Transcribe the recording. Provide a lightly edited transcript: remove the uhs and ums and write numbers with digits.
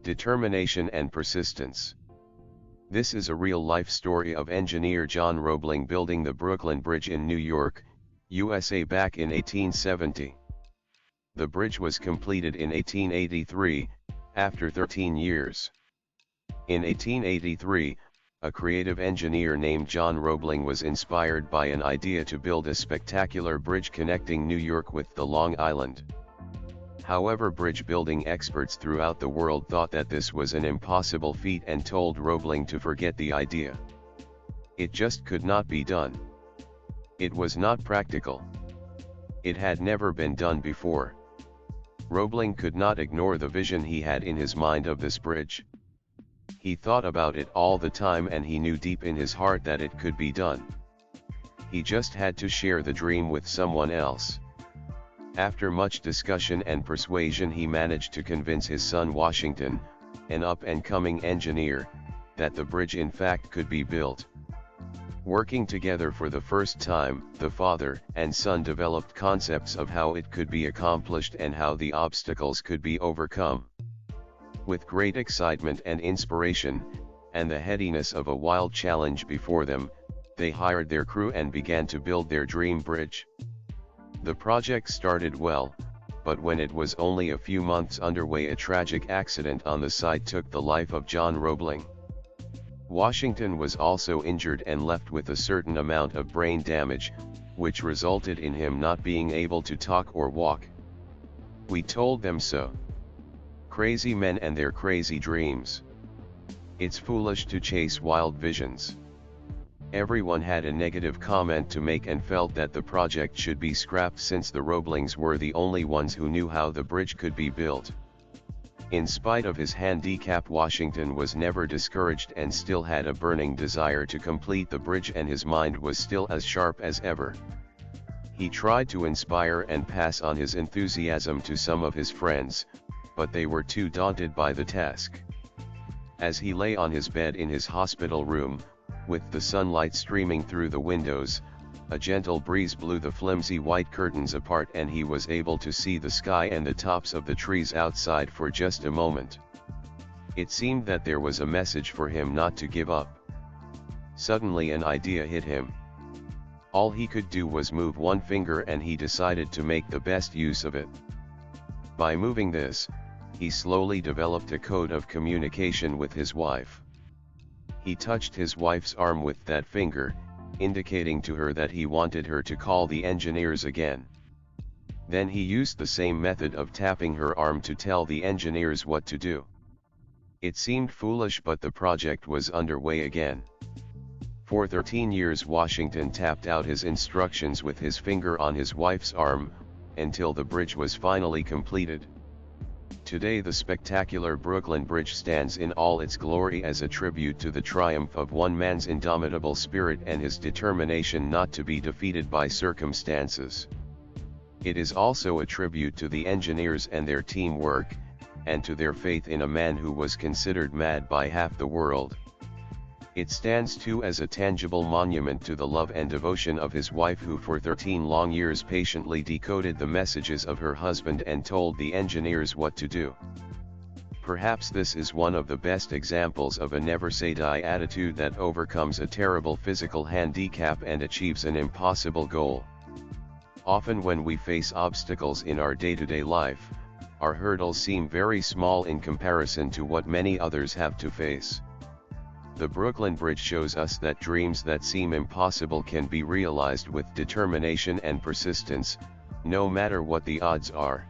Determination and persistence. This is a real-life story of engineer John Roebling building the Brooklyn Bridge in New York, USA back in 1870. The bridge was completed in 1883, after 13 years. In 1883, a creative engineer named John Roebling was inspired by an idea to build a spectacular bridge connecting New York with the Long Island. However, bridge building experts throughout the world thought that this was an impossible feat and told Roebling to forget the idea. It just could not be done. It was not practical. It had never been done before. Roebling could not ignore the vision he had in his mind of this bridge. He thought about it all the time and he knew deep in his heart that it could be done. He just had to share the dream with someone else. After much discussion and persuasion, he managed to convince his son Washington, an up-and-coming engineer, that the bridge in fact could be built. Working together for the first time, the father and son developed concepts of how it could be accomplished and how the obstacles could be overcome. With great excitement and inspiration, and the headiness of a wild challenge before them, they hired their crew and began to build their dream bridge. The project started well, but when it was only a few months underway, a tragic accident on the site took the life of John Roebling. Washington was also injured and left with a certain amount of brain damage, which resulted in him not being able to talk or walk. We told them so. Crazy men and their crazy dreams. It's foolish to chase wild visions. Everyone had a negative comment to make and felt that the project should be scrapped since the Roeblings were the only ones who knew how the bridge could be built. In spite of his handicap, Washington was never discouraged and still had a burning desire to complete the bridge, and his mind was still as sharp as ever. He tried to inspire and pass on his enthusiasm to some of his friends, but they were too daunted by the task. As he lay on his bed in his hospital room, with the sunlight streaming through the windows, a gentle breeze blew the flimsy white curtains apart and he was able to see the sky and the tops of the trees outside for just a moment. It seemed that there was a message for him not to give up. Suddenly an idea hit him. All he could do was move one finger, and he decided to make the best use of it. By moving this, he slowly developed a code of communication with his wife. He touched his wife's arm with that finger, indicating to her that he wanted her to call the engineers again. Then he used the same method of tapping her arm to tell the engineers what to do. It seemed foolish, but the project was underway again. For 13 years Washington tapped out his instructions with his finger on his wife's arm, until the bridge was finally completed. Today the spectacular Brooklyn Bridge stands in all its glory as a tribute to the triumph of one man's indomitable spirit and his determination not to be defeated by circumstances. It is also a tribute to the engineers and their teamwork, and to their faith in a man who was considered mad by half the world. It stands too as a tangible monument to the love and devotion of his wife, who for 13 long years patiently decoded the messages of her husband and told the engineers what to do. Perhaps this is one of the best examples of a never say die attitude that overcomes a terrible physical handicap and achieves an impossible goal. Often when we face obstacles in our day-to-day life, our hurdles seem very small in comparison to what many others have to face. The Brooklyn Bridge shows us that dreams that seem impossible can be realized with determination and persistence, no matter what the odds are.